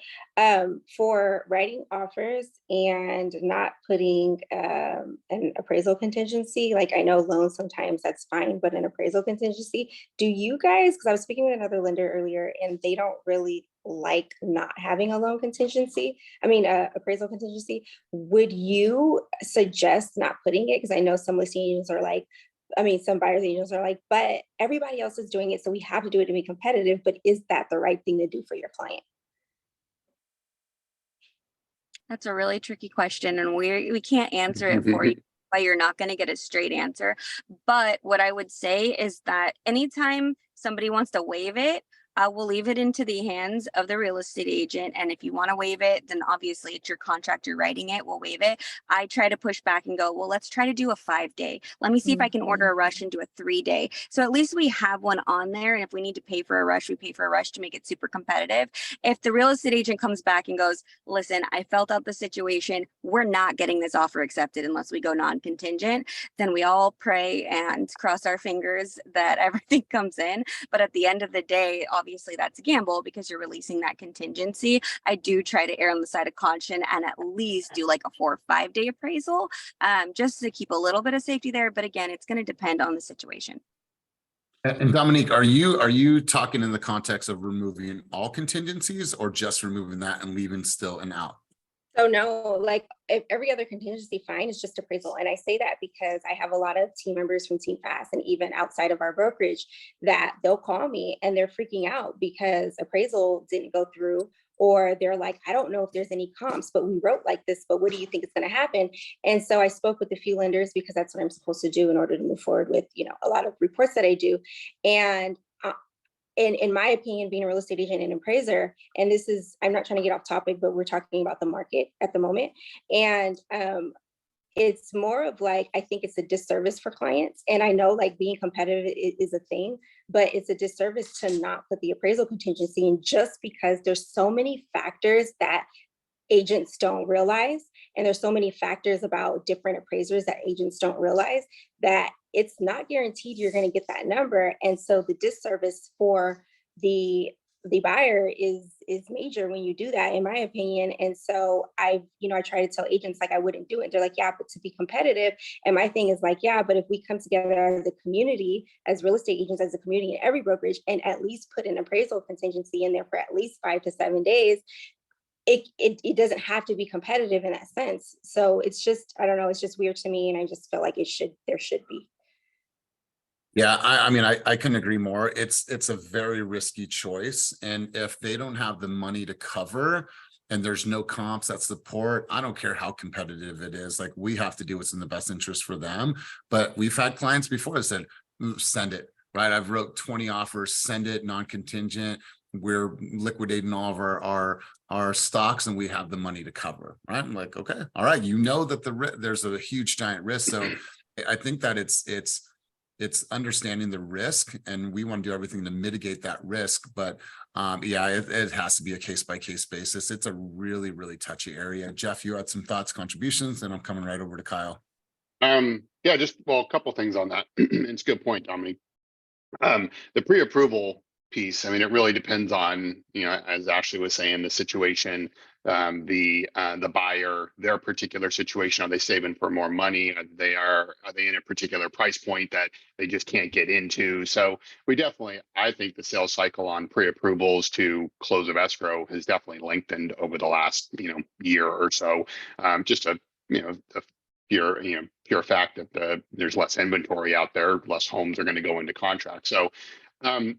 For writing offers and not putting an appraisal contingency, like I know loans sometimes that's fine, but an appraisal contingency, do you guys, because I was speaking with another lender earlier and they don't really like not having a loan contingency, appraisal contingency, would you suggest not putting it? Because I know some listing agents are like, some buyers agents are like, but everybody else is doing it, so we have to do it to be competitive. But is that the right thing to do for your client? That's a really tricky question, and we can't answer it for you. But you're not going to get a straight answer. But what I would say is that anytime somebody wants to waive it, I will leave it into the hands of the real estate agent. And if you want to waive it, then obviously it's your contractor writing it, we'll waive it. I try to push back and go, well, let's try to do a 5-day. Let me see if I can order a rush and do a 3-day. So at least we have one on there. And if we need to pay for a rush, we pay for a rush to make it super competitive. If the real estate agent comes back and goes, listen, I felt out the situation, we're not getting this offer accepted unless we go non-contingent, then we all pray and cross our fingers that everything comes in. But at the end of the day, obviously that's a gamble because you're releasing that contingency. I do try to err on the side of caution and at least do like a 4 or 5-day appraisal, just to keep a little bit of safety there. But again, it's going to depend on the situation. And Dominique, are you talking in the context of removing all contingencies or just removing that and leaving still an out? So no, like if every other contingency fine is just appraisal. And I say that because I have a lot of team members from Team Fast and even outside of our brokerage that they'll call me and they're freaking out because appraisal didn't go through, or they're like, I don't know if there's any comps, but we wrote like this, but what do you think is going to happen? And so I spoke with a few lenders because that's what I'm supposed to do in order to move forward with, a lot of reports that I do. And in my opinion, being a real estate agent and appraiser, and this is, I'm not trying to get off topic, but we're talking about the market at the moment. And it's more of like, I think it's a disservice for clients. And I know like being competitive is a thing, but it's a disservice to not put the appraisal contingency in just because there's so many factors that agents don't realize. And there's so many factors about different appraisers that agents don't realize that it's not guaranteed you're going to get that number. And so the disservice for the buyer is major when you do that, in my opinion. And so I try to tell agents like I wouldn't do it. They're like, yeah, but to be competitive. And my thing is like, yeah, but if we come together as a community, as real estate agents, as a community in every brokerage, and at least put an appraisal contingency in there for at least 5 to 7 days, it doesn't have to be competitive in that sense. So it's just, I don't know, it's just weird to me. And I just feel like there should be. Yeah, I mean, I couldn't agree more. It's a very risky choice. And if they don't have the money to cover and there's no comps that support, I don't care how competitive it is. Like, we have to do what's in the best interest for them. But we've had clients before that said, send it, right? I've wrote 20 offers, send it, non-contingent. We're liquidating all of our stocks and we have the money to cover, right? I'm like, okay, all right. That there's a huge giant risk. So I think that it's understanding the risk, and we want to do everything to mitigate that risk. But yeah, it has to be a case-by-case basis. It's a really, really touchy area. Jeff, you had some thoughts, contributions, and I'm coming right over to Kyle. Yeah, a couple things on that. It's a good point, Dominique. The pre-approval piece, I mean, it really depends on, as Ashley was saying, the situation, the buyer, their particular situation. Are they saving for more money? Are they in a particular price point that they just can't get into? So I think the sales cycle on pre-approvals to close of escrow has definitely lengthened over the last, year or so. Just a pure fact that there's less inventory out there, less homes are going to go into contract. So and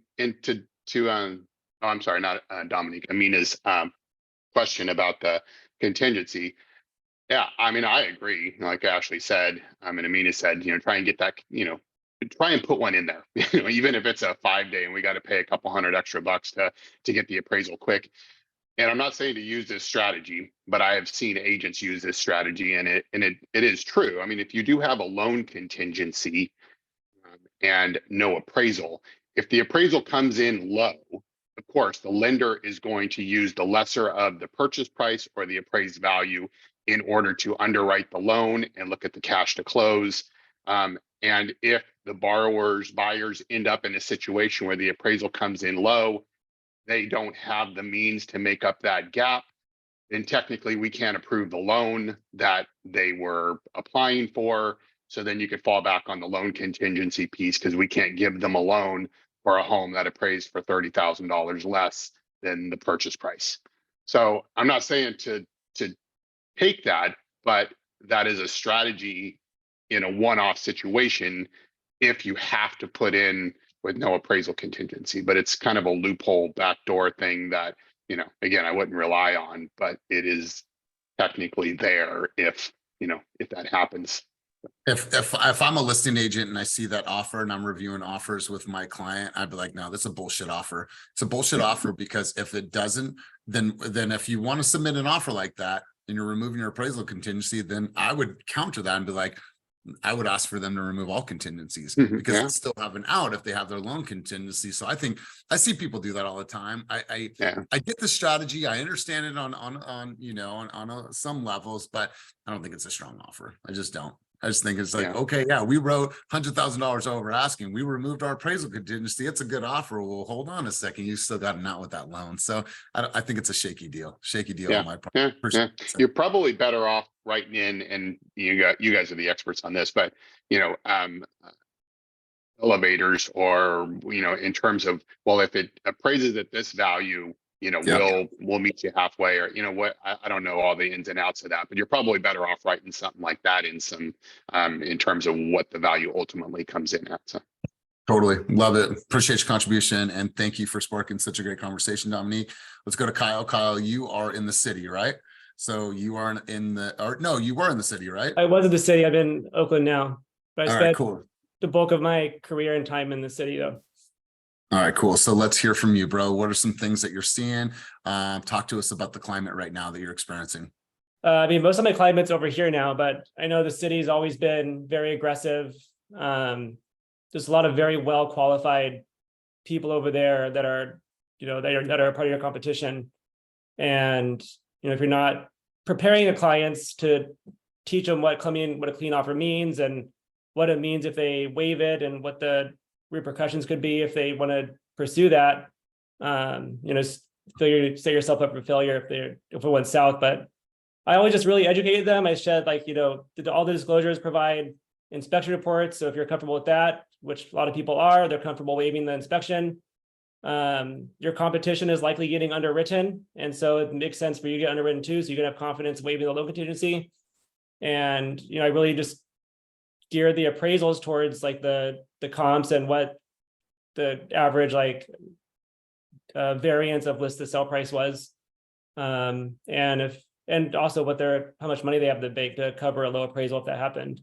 I'm sorry, not Dominique, Amina's question about the contingency. Yeah, I mean, I agree. Like Ashley said, and Amina said, try and get that, try and put one in there, even if it's a 5-day and we got to pay a couple $100 extra to get the appraisal quick. And I'm not saying to use this strategy, but I have seen agents use this strategy, and it is true. I mean, if you do have a loan contingency and no appraisal, if the appraisal comes in low, of course, the lender is going to use the lesser of the purchase price or the appraised value in order to underwrite the loan and look at the cash to close. And if the buyers end up in a situation where the appraisal comes in low, they don't have the means to make up that gap, then technically we can't approve the loan that they were applying for. So then you could fall back on the loan contingency piece because we can't give them a loan for a home that appraised for $30,000 less than the purchase price. So I'm not saying to take that, but that is a strategy in a one-off situation if you have to put in with no appraisal contingency. But it's kind of a loophole backdoor thing that, again, I wouldn't rely on, but it is technically there if that happens. If I'm a listing agent and I see that offer and I'm reviewing offers with my client, I'd be like, no, this is a bullshit offer. It's a bullshit offer because if it doesn't, then if you want to submit an offer like that and you're removing your appraisal contingency, then I would counter that and be like, I would ask for them to remove all contingencies because Yeah. they still have an out if they have their loan contingency. So I think I see people do that all the time. I get the strategy. I understand it on you know, on some levels, but I don't think it's a strong offer. I just don't. I just think it's like, Yeah. okay, yeah, we wrote $100,000 over asking. We removed our appraisal contingency. It's a good offer. Well, hold on a second. You still got an out with that loan. So I think it's a shaky deal. Shaky deal Yeah. on my part. Yeah. Personally. You're probably better off writing in, and you guys are the experts on this, but you know, elevators, or you know, in terms of, well, if it appraises at this value, you know, Yeah. we'll meet you halfway, or you know what, I don't know all the ins and outs of that, but you're probably better off writing something like that in some in terms of what the value ultimately comes in at. So. Totally love it. Appreciate your contribution and thank you for sparking such a great conversation, Dominique. Let's go to Kyle. Kyle, you are in the city, right? So you are in the, or no, you were in the city, right? I was in the city. I'm in Oakland now, but I All spent right, cool. the bulk of my career and time in the city though. All right, cool. So let's hear from you, bro. What are some things that you're seeing? Talk to us about the climate right now that you're experiencing. I mean, most of my climate's over here now, but I know the city's always been very aggressive. There's a lot of very well qualified people over there that are, you know, that are part of your competition. And, you know, if you're not preparing the clients to teach them what a clean offer means and what it means if they waive it and what the repercussions could be if they want to pursue that, you know, set yourself up for failure if it went south. But I always just really educated them. I said, like, you know, all the disclosures provide inspection reports. So if you're comfortable with that, which a lot of people are, they're comfortable waiving the inspection. Your competition is likely getting underwritten. And so it makes sense for you to get underwritten too. So you can have confidence waiving the loan contingency. And, you know, I really just gear the appraisals towards like the comps and what the average like variance of list to sell price was. And also how much money they have to bank to cover a low appraisal if that happened.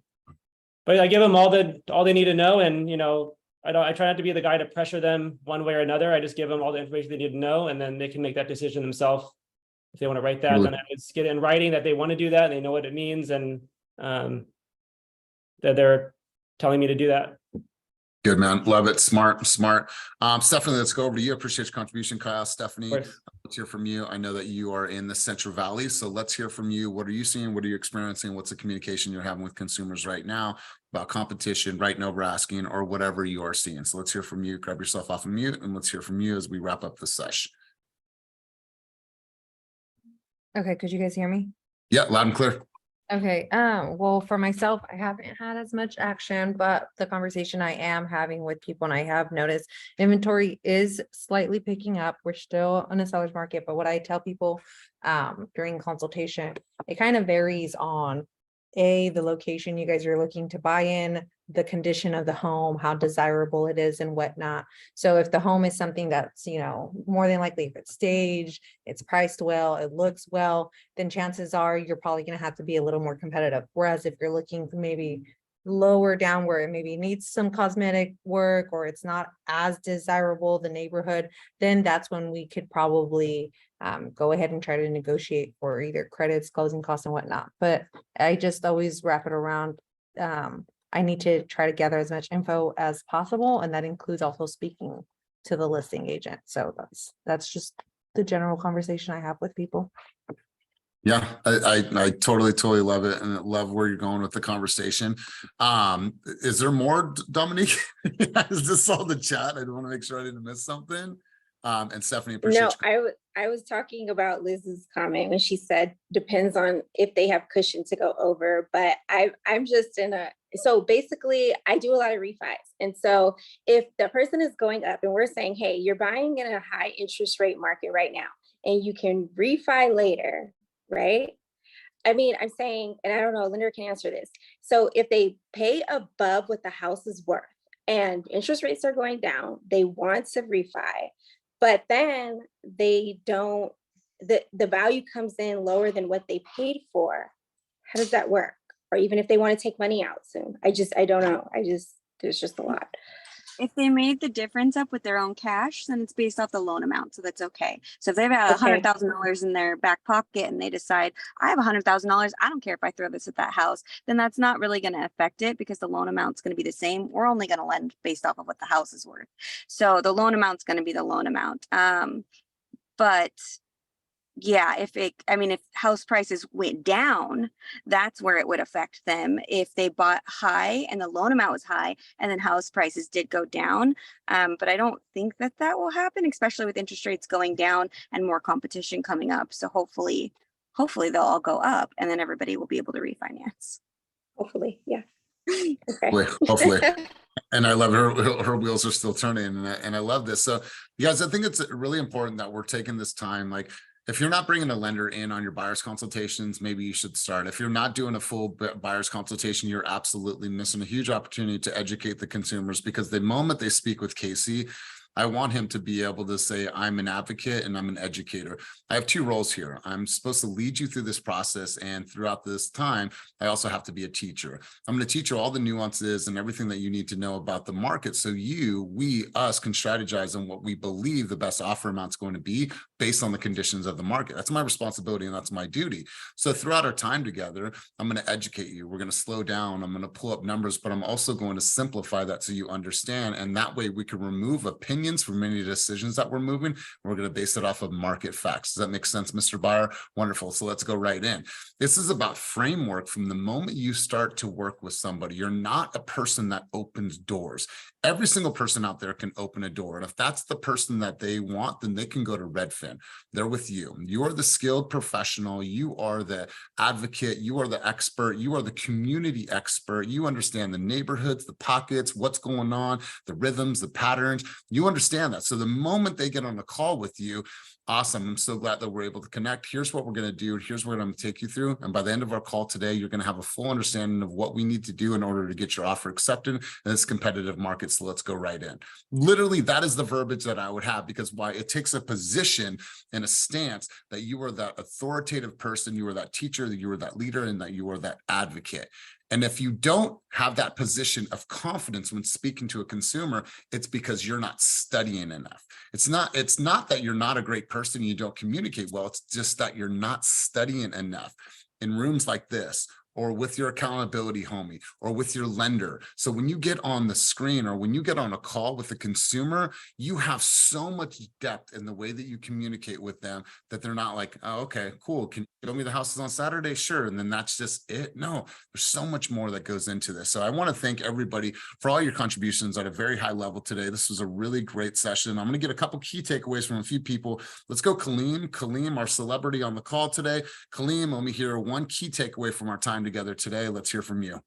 But I give them all they need to know. And, you know, I try not to be the guy to pressure them one way or another. I just give them all the information they need to know, and then they can make that decision themselves. If they want to write that, then I just get it in writing that they want to do that and they know what it means, and that they're telling me to do that. Good, man. Love it. Smart. Stephanie, let's go over to you. Appreciate your contribution, Kyle. Stephanie, let's hear from you. I know that you are in the Central Valley, so let's hear from you. What are you seeing? What are you experiencing? What's the communication you're having with consumers right now about competition, writing over asking, or whatever you are seeing? So let's hear from you. Grab yourself off of mute, and let's hear from you as we wrap up the sesh. Okay, could you guys hear me? Yeah, loud and clear. Okay, well, for myself, I haven't had as much action, but the conversation I am having with people, and I have noticed inventory is slightly picking up. We're still in a seller's market, but what I tell people during consultation, it kind of varies on the location you guys are looking to buy in, the condition of the home, how desirable it is and whatnot. So if the home is something that's, you know, more than likely if it's staged, it's priced well, it looks well, then chances are you're probably going to have to be a little more competitive. Whereas if you're looking maybe lower down where it maybe needs some cosmetic work or it's not as desirable, the neighborhood, then that's when we could probably go ahead and try to negotiate for either credits, closing costs and whatnot. But I just always wrap it around. I need to try to gather as much info as possible. And that includes also speaking to the listing agent. So that's just the general conversation I have with people. Yeah, I totally love it and love where you're going with the conversation. Is there more, Dominique? I just saw the chat. I want to make sure I didn't miss something. And Stephanie, appreciate you. I was talking about Liz's comment when she said depends on if they have cushion to go over, but I'm just so basically I do a lot of refis. And so if the person is going up and we're saying, hey, you're buying in a high interest rate market right now, and you can refi later, right? I mean, I'm saying, and I don't know, Linda can answer this. So if they pay above what the house is worth and interest rates are going down, they want to refi, but then they don't, the value comes in lower than what they paid for. How does that work? or even if they want to take money out soon. I don't know. There's just a lot. If they made the difference up with their own cash, then it's based off the loan amount, so that's okay. So if they've got Okay. $100,000 in their back pocket and they decide, I have $100,000, I don't care if I throw this at that house, then that's not really going to affect it because the loan amount's going to be the same. We're only going to lend based off of what the house is worth. So the loan amount's going to be the loan amount. But yeah, if house prices went down, that's where it would affect them. If they bought high and the loan amount was high and then house prices did go down. But I don't think that will happen, especially with interest rates going down and more competition coming up. So hopefully they'll all go up and then everybody will be able to refinance. Hopefully, yeah. Okay. Hopefully. And I love her wheels are still turning, and I love this. So you guys, I think it's really important that we're taking this time. Like, if you're not bringing a lender in on your buyer's consultations, maybe you should start. If you're not doing a full buyer's consultation, you're absolutely missing a huge opportunity to educate the consumers, because the moment they speak with Casey, I want him to be able to say, I'm an advocate and I'm an educator. I have two roles here. I'm supposed to lead you through this process. And throughout this time, I also have to be a teacher. I'm going to teach you all the nuances and everything that you need to know about the market. So us can strategize on what we believe the best offer amount is going to be based on the conditions of the market. That's my responsibility and that's my duty. So throughout our time together, I'm going to educate you. We're going to slow down. I'm going to pull up numbers, but I'm also going to simplify that so you understand. And that way we can remove opinions from many decisions that we're moving. We're going to base it off of market facts. Does that make sense, Mr. Buyer? Wonderful. So let's go right in. This is about framework. From the moment you start to work with somebody, you're not a person that opens doors. Every single person out there can open a door. And if that's the person that they want, then they can go to Redfin. They're with you. You are the skilled professional. You are the advocate. You are the expert. You are the community expert. You understand the neighborhoods, the pockets, what's going on, the rhythms, the patterns. You understand that. So the moment they get on a call with you, awesome. I'm so glad that we're able to connect. Here's what we're going to do. Here's what I'm going to take you through. And by the end of our call today, you're going to have a full understanding of what we need to do in order to get your offer accepted in this competitive market. So let's go right in. Literally, that is the verbiage that I would have, because why? It takes a position and a stance that you are that authoritative person, you are that teacher, that you are that leader, and that you are that advocate. And if you don't have that position of confidence when speaking to a consumer, it's because you're not studying enough. It's not that you're not a great person, you don't communicate well. It's just that you're not studying enough in rooms like this, or with your accountability homie, or with your lender. So when you get on the screen or when you get on a call with the consumer, you have so much depth in the way that you communicate with them that they're not like, oh, okay, cool. Can you show me the houses on Saturday? Sure. And then that's just it. No, there's so much more that goes into this. So I want to thank everybody for all your contributions at a very high level today. This was a really great session. I'm going to get a couple key takeaways from a few people. Let's go Kaleem. Kaleem, our celebrity on the call today. Kaleem, let me hear one key takeaway from our time together today. Let's hear from you.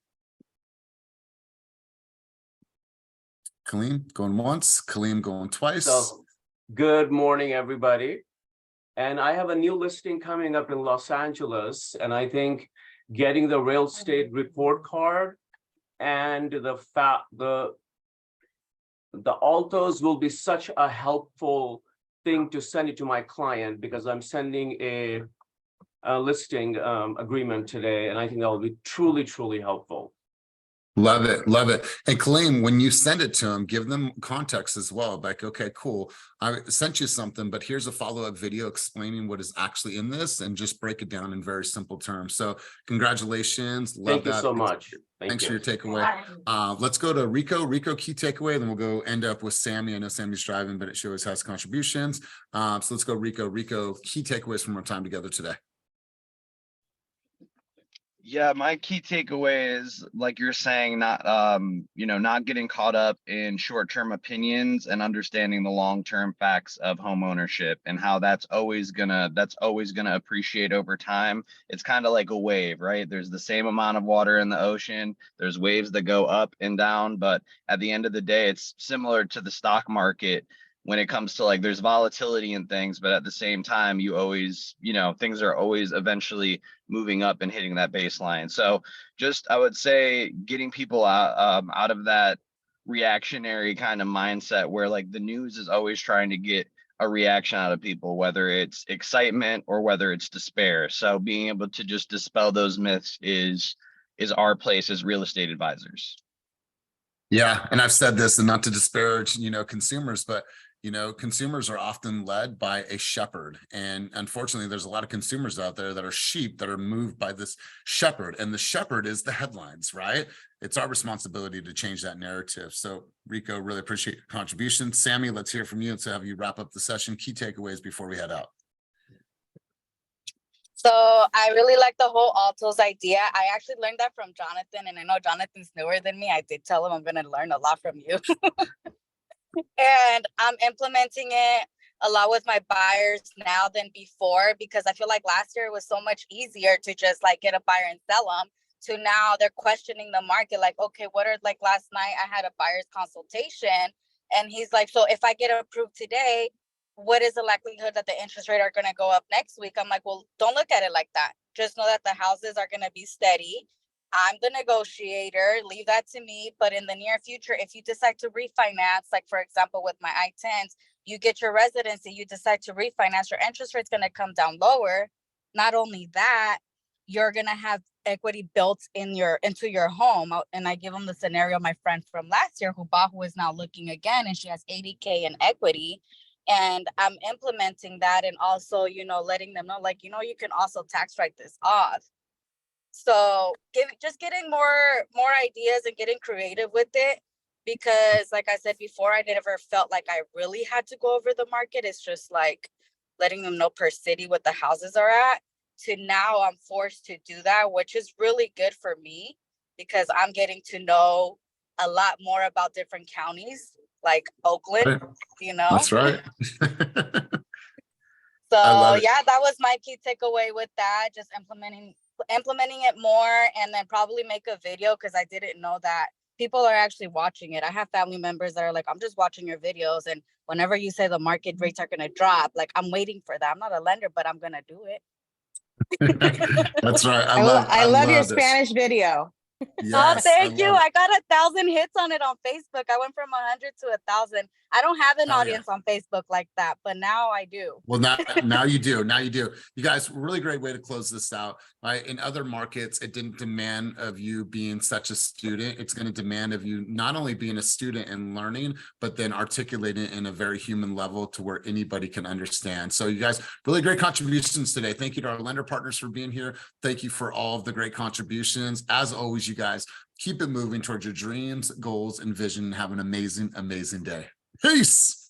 Kaleem going once, Kaleem going twice. So, good morning, everybody. And I have a new listing coming up in Los Angeles, and I think getting the real estate report card and the altos will be such a helpful thing to send it to my client, because I'm sending a listing agreement today, and I think that will be truly, truly helpful. Love it. Love it. And Kaleem, when you send it to them, give them context as well. Like, okay, cool. I sent you something, but here's a follow-up video explaining what is actually in this, and just break it down in very simple terms. So congratulations. Love Thank you so much. Thanks for your takeaway. Let's go to Rico. Rico, key takeaway, then we'll go end up with Sammy. I know Sammy's driving, but she always has contributions. So let's go Rico. Rico, key takeaways from our time together today. Yeah, my key takeaway is, like you're saying, not getting caught up in short-term opinions and understanding the long-term facts of home ownership and how that's always gonna appreciate over time. It's kind of like a wave, right? There's the same amount of water in the ocean. There's waves that go up and down, but at the end of the day, it's similar to the stock market when it comes to, like, there's volatility in things, but at the same time, you always, things are always eventually moving up and hitting that baseline. So just, I would say, getting people out of that reactionary kind of mindset where, like, the news is always trying to get a reaction out of people, whether it's excitement or whether it's despair. So being able to just dispel those myths is is our place as real estate advisors. Yeah, and I've said this, and not to disparage, consumers, but consumers are often led by a shepherd. And unfortunately, there's a lot of consumers out there that are sheep that are moved by this shepherd. And the shepherd is the headlines, right? It's our responsibility to change that narrative. So Rico, really appreciate your contribution. Sammy, let's hear from you and so have you wrap up the session. Key takeaways before we head out. So I really like the whole altos idea. I actually learned that from Jonathan, and I know Jonathan's newer than me. I did tell him I'm going to learn a lot from you. And I'm implementing it a lot with my buyers now than before, because I feel like last year it was so much easier to just like get a buyer and sell them, to now they're questioning the market. Like, okay, what are, like last night I had a buyer's consultation and he's like, so if I get approved today, what is the likelihood that the interest rate are going to go up next week? I'm like, well, don't look at it like that. Just know that the houses are going to be steady. I'm the negotiator, leave that to me. But in the near future, if you decide to refinance, like for example, with my I-10s, you get your residency, you decide to refinance, your interest rate's going to come down lower. Not only that, you're going to have equity built into your home. And I give them the scenario, my friend from last year who is now looking again, and she has 80K in equity. And I'm implementing that, and also, letting them know, like, you can also tax write this off. So just getting more ideas and getting creative with it, because like I said before, I never felt like I really had to go over the market. It's just like letting them know per city what the houses are at, to now I'm forced to do that, which is really good for me because I'm getting to know a lot more about different counties like Oakland, That's right. So yeah, that was my key takeaway with that. Just implementing it more, and then probably make a video, because I didn't know that people are actually watching it. I have family members that are like, I'm just watching your videos, and whenever you say the market rates are going to drop, like I'm waiting for that. I'm not a lender, but I'm going to do it. That's right. I love your this. Spanish video. Yes, thank you. I got 1,000 hits on it on Facebook. I went from 100 to 1,000. I don't have an audience on Facebook like that, but now I do. Well, now you do. Now you do. You guys, really great way to close this out. Right? In other markets, it didn't demand of you being such a student. It's going to demand of you not only being a student and learning, but then articulating it in a very human level to where anybody can understand. So you guys, really great contributions today. Thank you to our lender partners for being here. Thank you for all of the great contributions. As always, you guys, keep it moving towards your dreams, goals, and vision. Have an amazing, amazing day. Peace.